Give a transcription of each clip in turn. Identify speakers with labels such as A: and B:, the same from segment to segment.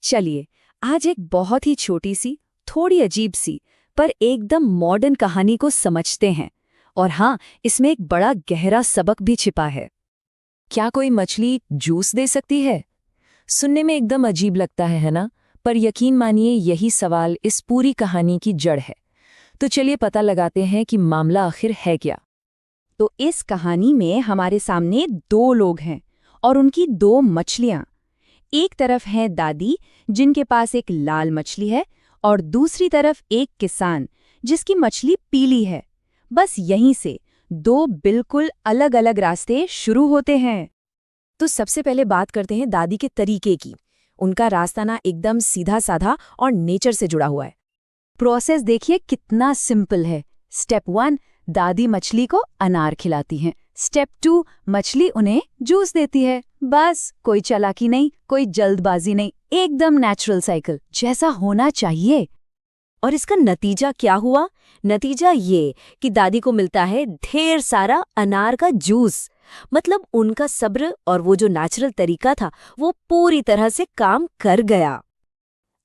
A: चलिए, आज एक बहुत ही छोटी सी, थोड़ी अजीब सी, पर एकदम मॉडर्न कहानी को समझते हैं। और हाँ, इसमें एक बड़ा गहरा सबक भी छिपा है।
B: क्या कोई मछली जूस दे सकती है? सुनने में एकदम अजीब लगता है ना? पर यकीन मानिए यही सवाल इस पूरी कहानी की जड़ है। तो चलिए पता लगाते हैं कि मामला आखिर है क्या।
A: तो इस कहानी में हमारे सामने दो लोग हैं और उनकी दो मछलियां। एक तरफ है दादी, जिनके पास एक लाल मछली है, और दूसरी तरफ एक किसान, जिसकी मछली पीली है। बस यहीं से दो बिल्कुल अलग-अलग रास्ते शुरू होते हैं।
B: तो सबसे पहले बात करते हैं दादी के तरीके की। उनका रास्ता ना एकदम सीधा साधा और नेचर से जुड़ा हुआ है।
A: प्रोसेस देखिए कितना सिंपल है। स्टेप 1, दादी मछली को अनार खिलाती हैं। स्टेप 2, मछली उन्हें जूस देती है। बस कोई चालाकी नहीं, कोई जल्दबाजी नहीं, एकदम नेचुरल साइकिल जैसा होना चाहिए।
B: और इसका नतीजा क्या हुआ? नतीजा ये कि दादी को मिलता है ढेर सारा अनार का जूस। मतलब उनका सब्र और वो जो नेचुरल तरीका था वो पूरी तरह से काम कर गया।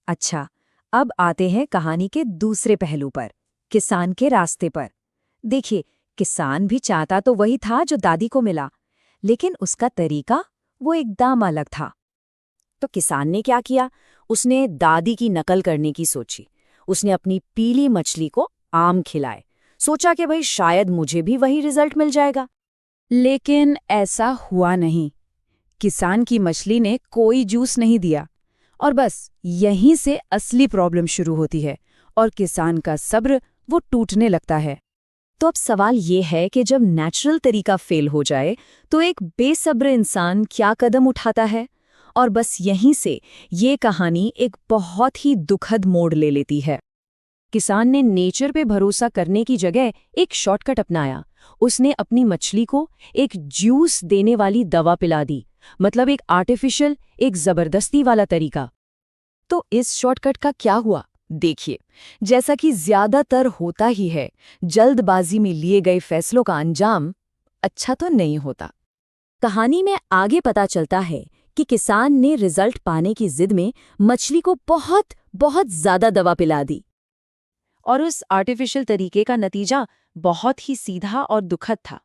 A: अच्छा, अब आते हैं कहानी के दूसरे पहलू पर, किसान के रास्ते पर। देखिए, किसान भी चाहता तो वही था जो दादी को मिला, लेकिन उसका तरीका वो एकदम अलग था।
B: तो किसान ने क्या किया? उसने दादी की नकल करने की सोची। उसने अपनी पीली मछली को आम खिलाए। सोचा कि भाई शायद मुझे भी वही रिजल्ट मिल जाएगा।
A: लेकिन ऐसा हुआ नहीं। किसान की मछली ने कोई जूस नहीं दिया, और बस यहीं से असली प्रॉब्लम शुरू होती है और किसान का सब्र वो टूटने लगता है।
B: तो अब सवाल ये है कि जब नेचुरल तरीका फेल हो जाए तो एक बेसब्र इंसान क्या कदम उठाता है? और बस यहीं से ये कहानी एक बहुत ही दुखद मोड़ ले लेती है। किसान ने नेचर पे भरोसा करने की जगह एक शॉर्टकट अपनाया। उसने अपनी मछली को एक जूस देने वाली दवा पिला दी। मतलब एक आर्टिफिशियल, एक जबरदस्ती वाला तरीका। तो इस शॉर्टकट का क्या हुआ? देखिए, जैसा कि ज्यादातर होता ही है, जल्दबाजी में लिए गए फैसलों का अंजाम अच्छा तो नहीं होता। कहानी में आगे पता चलता है कि किसान ने रिजल्ट पाने की जिद में मछली को बहुत बहुत ज्यादा दवा पिला दी। और उस आर्टिफिशियल तरीके का नतीजा बहुत ही सीधा और दुखद था।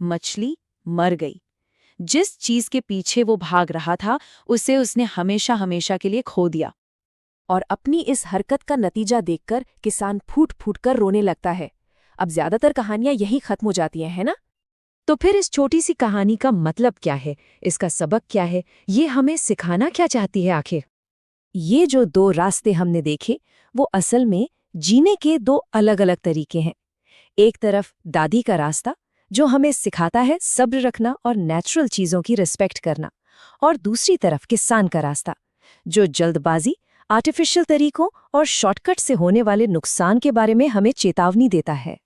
B: मछली मर गई। जिस चीज के पीछे वो भाग रहा था उसे उसने हमेशा हमेशा के लिए खो दिया। और अपनी इस हरकत का नतीजा देखकर किसान फूट फूट कर रोने लगता है। अब ज्यादातर कहानियां यही खत्म हो जाती हैं, है ना? तो फिर इस छोटी सी कहानी का मतलब क्या है? इसका सबक क्या है? ये हमें सिखाना क्या चाहती है आखिर? ये जो दो रास्ते हमने देखे वो असल में जीने के दो अलग-अलग तरीके हैं। एक तरफ दादी का रास्ता, जो हमें सिखाता है सब्र रखना और नेचुरल चीजों की रिस्पेक्ट करना। और दूसरी तरफ किसान का रास्ता, जो जल्दबाजी, आर्टिफिशियल तरीकों और शॉर्टकट से होने वाले नुकसान के बारे में हमें चेतावनी देता है।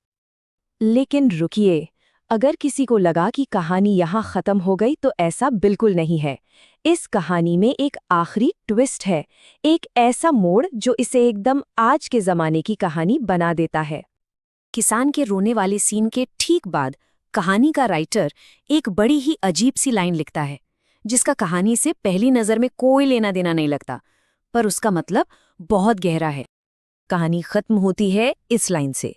B: लेकिन रुकिए, अगर किसी को लगा कि कहानी यहाँ खत्म हो गई तो ऐसा बिल्कुल नहीं है। इस कहानी में एक आखिरी ट्विस्ट है, एक ऐसा मोड़ जो इसे एकदम आज के जमाने की कहानी बना देता है। किसान के रोने वाले सीन के ठीक बाद कहानी का राइटर एक बड़ी ही अजीब सी लाइन लिखता है, जिसका कहानी से पहली नज़र में कोई लेना देना नहीं लगता, पर उसका मतलब बहुत गहरा है। कहानी खत्म होती है इस लाइन से।